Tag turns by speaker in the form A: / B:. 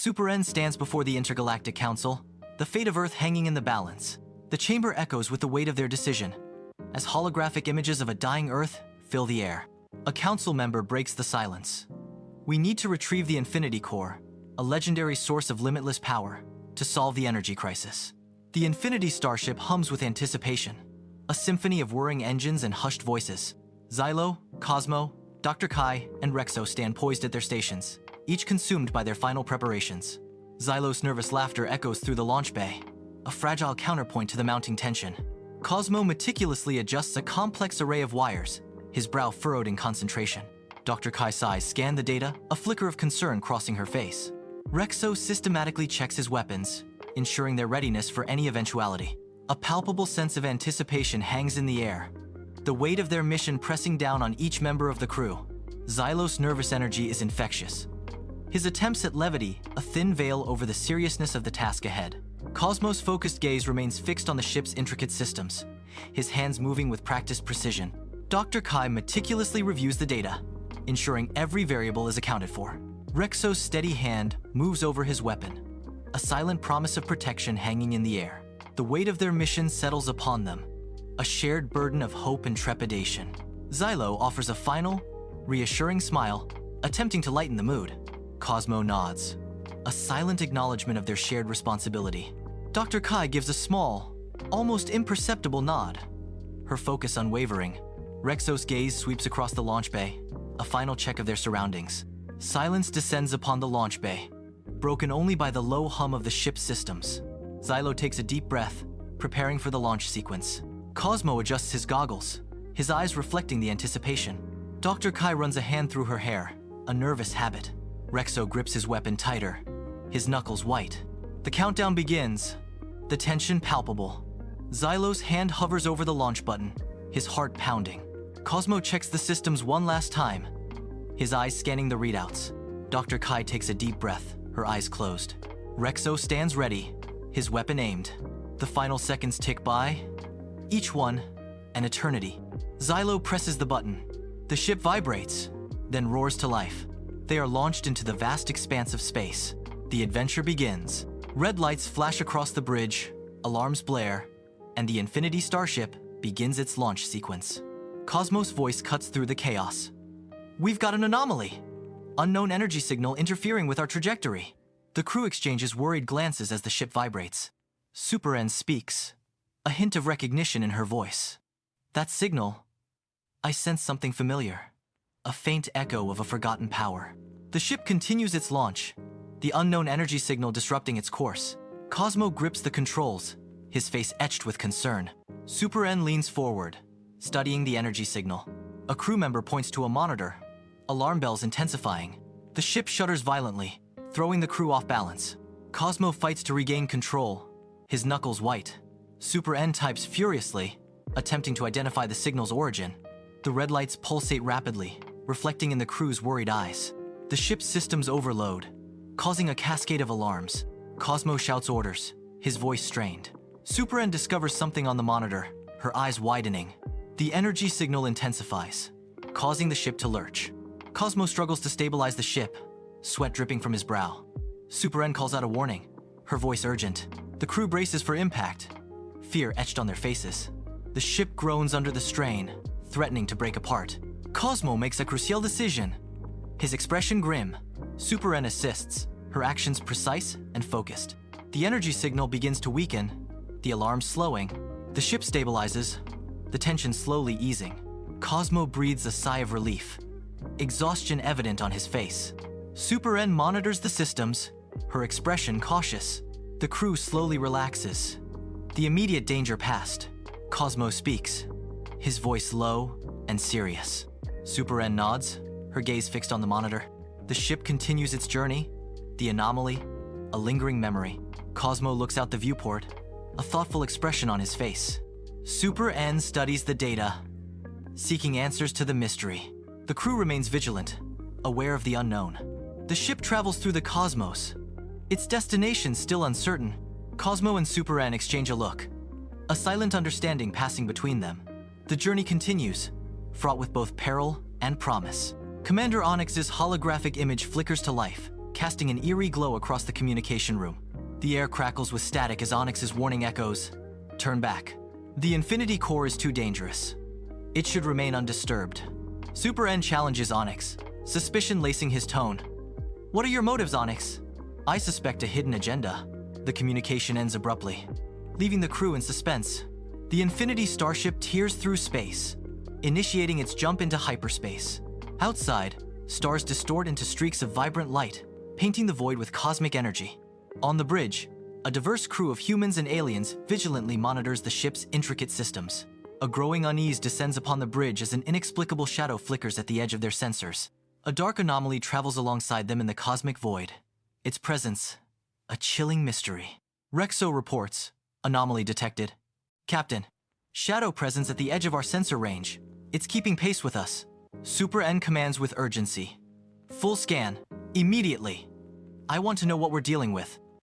A: Super N stands before the Intergalactic Council, the fate of Earth hanging in the balance. The chamber echoes with the weight of their decision, as holographic images of a dying Earth fill the air. A council member breaks the silence. We need to retrieve the Infinity Core, a legendary source of limitless power, to solve the energy crisis. The Infinity Starship hums with anticipation, a symphony of whirring engines and hushed voices. Xylo, Cosmo, Dr. Kai, and Rexo stand poised at their stations, each consumed by their final preparations. Xylo's nervous laughter echoes through the launch bay, a fragile counterpoint to the mounting tension. Cosmo meticulously adjusts a complex array of wires, his brow furrowed in concentration. Dr. Kai's eyes scan the data, a flicker of concern crossing her face. Rexo systematically checks his weapons, ensuring their readiness for any eventuality. A palpable sense of anticipation hangs in the air, the weight of their mission pressing down on each member of the crew. Xylo's nervous energy is infectious, his attempts at levity a thin veil over the seriousness of the task ahead. Cosmo's focused gaze remains fixed on the ship's intricate systems, his hands moving with practiced precision. Dr. Kai meticulously reviews the data, ensuring every variable is accounted for. Rexo's steady hand moves over his weapon, a silent promise of protection hanging in the air. The weight of their mission settles upon them, a shared burden of hope and trepidation. Xylo offers a final, reassuring smile, attempting to lighten the mood. Cosmo nods, a silent acknowledgement of their shared responsibility. Dr. Kai gives a small, almost imperceptible nod, her focus unwavering. Rexo's gaze sweeps across the launch bay, a final check of their surroundings. Silence descends upon the launch bay, broken only by the low hum of the ship's systems. Xylo takes a deep breath, preparing for the launch sequence. Cosmo adjusts his goggles, his eyes reflecting the anticipation. Dr. Kai runs a hand through her hair, a nervous habit. Rexo grips his weapon tighter, his knuckles white. The countdown begins, the tension palpable. Xylo's hand hovers over the launch button, his heart pounding. Cosmo checks the systems one last time, his eyes scanning the readouts. Dr. Kai takes a deep breath, her eyes closed. Rexo stands ready, his weapon aimed. The final seconds tick by, each one an eternity. Xylo presses the button. The ship vibrates, then roars to life. They are launched into the vast expanse of space. The adventure begins. Red lights flash across the bridge, alarms blare, and the Infinity Starship begins its launch sequence. Cosmo's voice cuts through the chaos. We've got an anomaly. Unknown energy signal interfering with our trajectory. The crew exchanges worried glances as the ship vibrates. Super N speaks, a hint of recognition in her voice. That signal, I sense something familiar, a faint echo of a forgotten power. The ship continues its launch, the unknown energy signal disrupting its course. Cosmo grips the controls, his face etched with concern. Super N leans forward, studying the energy signal. A crew member points to a monitor, alarm bells intensifying. The ship shudders violently, throwing the crew off balance. Cosmo fights to regain control, his knuckles white. Super N types furiously, attempting to identify the signal's origin. The red lights pulsate rapidly, reflecting in the crew's worried eyes. The ship's systems overload, causing a cascade of alarms. Cosmo shouts orders, his voice strained. Super N discovers something on the monitor, her eyes widening. The energy signal intensifies, causing the ship to lurch. Cosmo struggles to stabilize the ship, sweat dripping from his brow. Super N calls out a warning, her voice urgent. The crew braces for impact, fear etched on their faces. The ship groans under the strain, threatening to break apart. Cosmo makes a crucial decision, his expression grim. Super N assists, her actions precise and focused. The energy signal begins to weaken, the alarm slowing. The ship stabilizes, the tension slowly easing. Cosmo breathes a sigh of relief, exhaustion evident on his face. Super N monitors the systems, her expression cautious. The crew slowly relaxes, the immediate danger past. Cosmo speaks, his voice low and serious. Super N nods, her gaze fixed on the monitor. The ship continues its journey, the anomaly, a lingering memory. Cosmo looks out the viewport, a thoughtful expression on his face. Super N studies the data, seeking answers to the mystery. The crew remains vigilant, aware of the unknown. The ship travels through the cosmos, its destination still uncertain. Cosmo and Super N exchange a look, a silent understanding passing between them. The journey continues, fraught with both peril and promise. Commander Onyx's holographic image flickers to life, casting an eerie glow across the communication room. The air crackles with static as Onyx's warning echoes, "Turn back." The Infinity Core is too dangerous. It should remain undisturbed. Super N challenges Onyx, suspicion lacing his tone. "What are your motives, Onyx?" "I suspect a hidden agenda." The communication ends abruptly, leaving the crew in suspense. The Infinity Starship tears through space, initiating its jump into hyperspace. Outside, stars distort into streaks of vibrant light, painting the void with cosmic energy. On the bridge, a diverse crew of humans and aliens vigilantly monitors the ship's intricate systems. A growing unease descends upon the bridge as an inexplicable shadow flickers at the edge of their sensors. A dark anomaly travels alongside them in the cosmic void. Its presence, a chilling mystery. Rexo reports, "Anomaly detected." "Captain, shadow presence at the edge of our sensor range. It's keeping pace with us." Super N commands with urgency. "Full scan, immediately." "I want to know what we're dealing with."